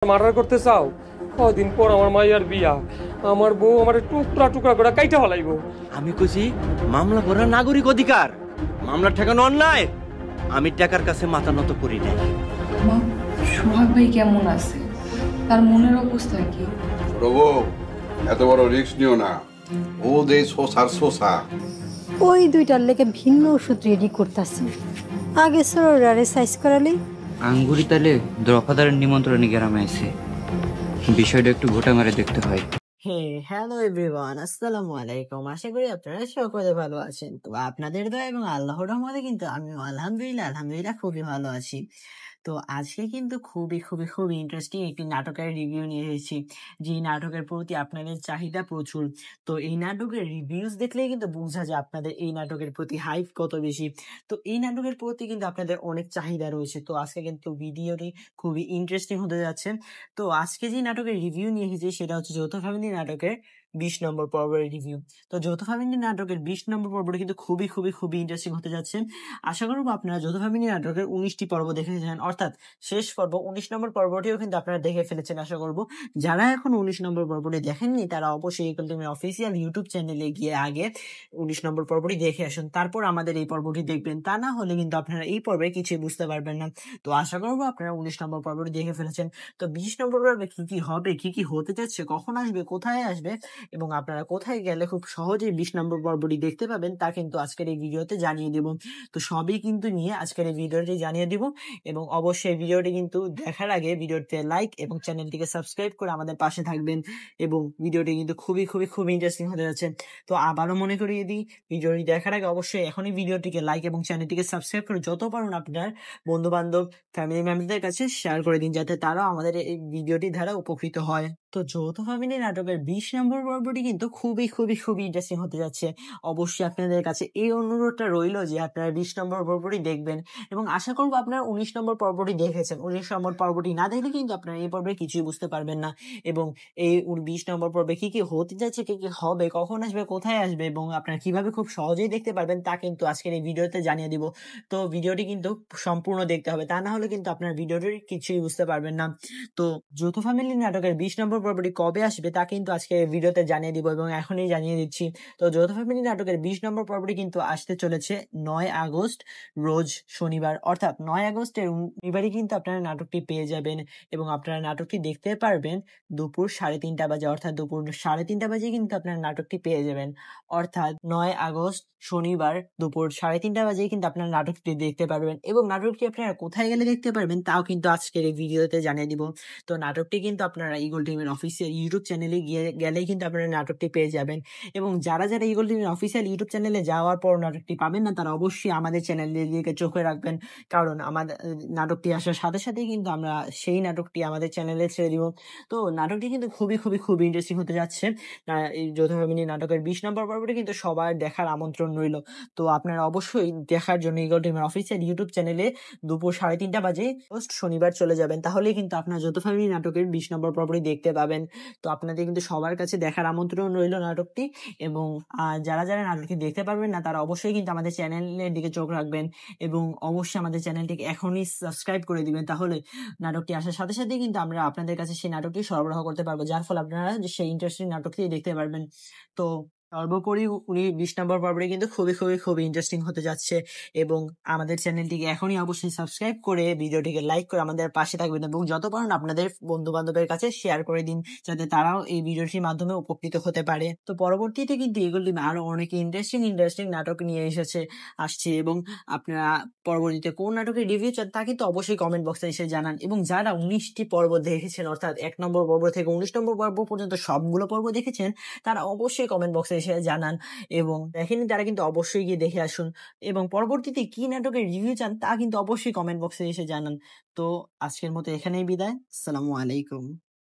Murder করতে চাও? কদিন পর আমার মাইয়ার বিয়া, আমার বউ আমার টুকরা টুকরা করে কাইটা ফেলাইব। আমি কইছি মামলা করা নাগরিক অধিকার, মামলা ঠেকানো অন্যায়। আমি টাকার কাছে মাথা নত করি নাই। মা, সোহাগ ভাই কেমন আছে? তার মনের অবস্থা কি? প্রভু, এত বড় রিস্ক নিও না। ও দে সোসার সোসা। ওই দুইটার লেগে ভিন্ন ওষুধ রেডি করতেছি। আগে সরারে সাইজ করালে আঙ্গুরি তালে দ্রফাদারের নিমন্ত্রণে গ্রামে আছে, বিষয়টা একটু ঘোটা মারে দেখতে হয়। হ্যালো এভরিওয়ান, আসসালামু আলাইকুম। আশা করি আপনারা সকলে ভালো আছেন। তো আপনাদের দয়া এবং আল্লাহর রহমতে কিন্তু আমি আলহামদুলিল্লাহ খুবই ভালো আছি। তো আজকে কিন্তু খুবই খুবই খুবই ইন্টারেস্টিং একটি নাটকের রিভিউ নিয়ে এসেছি, যে নাটকের প্রতি আপনাদের চাহিদা প্রচুর। তো এই নাটকের রিভিউজ দেখলেই কিন্তু বোঝা যায় আপনাদের এই নাটকের প্রতি হাইপ কত বেশি। তো এই নাটকের প্রতি কিন্তু আপনাদের অনেক চাহিদা রয়েছে। তো আজকে কিন্তু ভিডিওটি খুবই ইন্টারেস্টিং হতে যাচ্ছে। তো আজকে যে নাটকের রিভিউ নিয়ে এসেছি সেটা হচ্ছে যৌথ ফ্যামিলি নাটকের 20 নম্বর পর্বের রিভিউ। তো যৌথ ফ্যামিলি নাটকের 20 নম্বর পর্বটি কিন্তু খুবই খুবই খুবই ইন্টারেস্টিং হতে যাচ্ছে। আশা করবো আপনারা যৌথ ফ্যামিলি নাটকের 19টি পর্ব দেখেছেন, অর্থাৎ শেষ পর্ব 19 নম্বর পর্বটিও কিন্তু আপনারা দেখে ফেলেছেন আশা করবো। যারা এখন 19 নম্বর পর্বটি দেখেননি তারা অবশ্যই ইকুয়াল টাইমের অফিসিয়াল ইউটিউব চ্যানেলে গিয়ে আগে 19 নম্বর পর্বটি দেখে আসুন, তারপর আমাদের এই পর্বটি দেখবেন। তা না হলে কিন্তু আপনারা এই পর্বে কিছুই বুঝতে পারবেন না। তো আশা করবো আপনারা 19 নম্বর পর্বটি দেখে ফেলেছেন। তো 20 নম্বর পর্বে কি কি হবে, কি কি হতে যাচ্ছে, কখন আসবে, কোথায় আসবে এবং আপনারা কোথায় গেলে খুব সহজেই 20 নম্বর পর্বটি দেখতে পাবেন তা কিন্তু আজকের এই ভিডিওতে জানিয়ে দেব। তো সবই কিন্তু নিয়ে আজকের এই ভিডিওটি জানিয়ে দিব। এবং অবশ্যই ভিডিওটি কিন্তু দেখার আগে ভিডিওতে লাইক এবং চ্যানেলটিকে সাবস্ক্রাইব করে আমাদের পাশে থাকবেন। এবং ভিডিওটি কিন্তু খুবই খুবই খুবই ইন্টারেস্টিং হতে যাচ্ছে। তো আবারও মনে করিয়ে দিই, ভিডিওটি দেখার আগে অবশ্যই এখনই ভিডিওটিকে লাইক এবং চ্যানেলটিকে সাবস্ক্রাইব করে যত পারুন আপনার বন্ধু বান্ধব ফ্যামিলি মেম্বারদের কাছে শেয়ার করে দিন, যাতে তারাও আমাদের এই ভিডিওটি দ্বারা উপকৃত হয়। তো যৌথ ফ্যামিলি নাটকের 20 নম্বর পর্বটি কিন্তু খুবই খুবই খুবই ইন্টারেস্টিং হতে যাচ্ছে। অবশ্যই আপনাদের কাছে এই অনুরোধটা রইল যে আপনারা 20 নম্বর পর্বটি দেখবেন এবং আশা করবো আপনারা 19 নম্বর পর্বটি দেখেছেন। 19 নম্বর পর্বটি না দেখলে কিন্তু আপনারা এই পর্বে কিছুই বুঝতে পারবেন না। এবং এই 20 নম্বর পর্বে কি কি হতে যাচ্ছে, কি কি হবে, কখন আসবে, কোথায় আসবে এবং আপনারা কিভাবে খুব সহজেই দেখতে পারবেন তা কিন্তু আজকের এই ভিডিওতে জানিয়ে দিব। তো ভিডিওটি কিন্তু সম্পূর্ণ দেখতে হবে, তা না হলে কিন্তু আপনার ভিডিওটির কিছুই বুঝতে পারবেন না। তো যৌথ ফ্যামিলি নাটকের 20 নম্বর পর্বটি কবে আসবে তা কিন্তু আজকে ভিডিওতে জানিয়ে দিব এবং এখনই জানিয়ে দিচ্ছি। তো যৌথ ফ্যামিলি নাটকের 20 নম্বর পর্বটি কিন্তু আসতে চলেছে 9 আগস্ট রোজ শনিবার, অর্থাৎ 9 আগস্টের শনিবারই কিন্তু আপনারা নাটকটি পেয়ে যাবেন এবং আপনারা নাটকটি দেখতে পারবেন দুপুর 3:30 বাজে, অর্থাৎ দুপুর 3:30 বাজে কিন্তু আপনারা নাটকটি পেয়ে যাবেন। অর্থাৎ 9 আগস্ট শনিবার দুপুর 3:30 বাজে কিন্তু আপনারা নাটকটি দেখতে পারবেন এবং নাটকটি আপনারা কোথায় গেলে দেখতে পারবেন তাও কিন্তু আজকের এই ভিডিওতে জানিয়ে দিব। তো নাটকটি কিন্তু আপনারা ইগল টিমের অফিসিয়াল ইউটিউব চ্যানেলে গেলেই কিন্তু আপনারা নাটকটি পেয়ে যাবেন। এবং যারা যারা ইগল টিমের অফিসিয়াল ইউটিউব চ্যানেলে যাওয়ার পর নাটকটি পাবেন না তারা অবশ্যই আমাদের চ্যানেলের দিকে চোখে রাখবেন, কারণ আমাদের নাটকটি আসার সাথে সাথেই কিন্তু আমরা সেই নাটকটি আমাদের চ্যানেলে ছেড়ে দিব। তো নাটকটি কিন্তু খুবই খুবই খুবই ইন্টারেস্টিং হতে যাচ্ছে। এই যৌথ ফ্যামিলি নাটকের 20 নম্বর পর্বটি কিন্তু সবার দেখার আমন্ত্রণ রইল। তো আপনারা অবশ্যই দেখার জন্য ইগল টিমের অফিসিয়াল ইউটিউব চ্যানেলে দুপুর 3:30 বাজে শনিবার চলে যাবেন, তাহলেই কিন্তু আপনার যৌথ ফ্যামিলি নাটকের 20 নম্বর পর্বটি দেখতে পাবেন। তো আপনাদের কিন্তু সবার কাছে দেখার আমন্ত্রণ রইল নাটকটি। এবং যারা যারা নাটকটি দেখতে পারবেন না তারা অবশ্যই কিন্তু আমাদের চ্যানেলের দিকে চোখ রাখবেন এবং অবশ্যই আমাদের চ্যানেলটিকে এখনই সাবস্ক্রাইব করে দিবেন, তাহলে নাটকটি আসার সাথে সাথেই কিন্তু আমরা আপনাদের কাছে সেই নাটকটি সরবরাহ করতে পারবো, যার ফলে আপনারা সেই ইন্টারেস্টিং নাটকটি দেখতে পারবেন। তো সর্বোপরি 20 নম্বর পর্বটি কিন্তু খুবই খুবই খুবই ইন্টারেস্টিং হতে যাচ্ছে এবং আমাদের চ্যানেলটিকে এখনই অবশ্যই সাবস্ক্রাইব করে ভিডিওটিকে লাইক করে আমাদের পাশে থাকবেন এবং যত পারেন আপনাদের বন্ধু বান্ধবের কাছে শেয়ার করে দিন, যাতে তারাও এই ভিডিওটির মাধ্যমে উপকৃত হতে পারে। তো পরবর্তীতে কিন্তু এগুলি আরো অনেক ইন্টারেস্টিং নাটক নিয়ে আসছে এবং আপনারা পরবর্তীতে কোন নাটকের রিভিউ চান তা কিন্তু অবশ্যই কমেন্ট বক্সে এসে জানান। এবং যারা 19টি পর্ব দেখেছেন, অর্থাৎ 1 নম্বর পর্ব থেকে 19 নম্বর পর্ব পর্যন্ত সবগুলো পর্ব দেখেছেন, তারা অবশ্যই কমেন্ট বক্সে এসে জানান এবং দেখেনি তারা কিন্তু অবশ্যই গিয়ে দেখে আসুন। এবং পরবর্তীতে কি নাটকের রিভিউ চান তা কিন্তু অবশ্যই কমেন্ট বক্সে এসে জানান। তো আজকের মতো এখানেই বিদায়। আসসালামু আলাইকুম।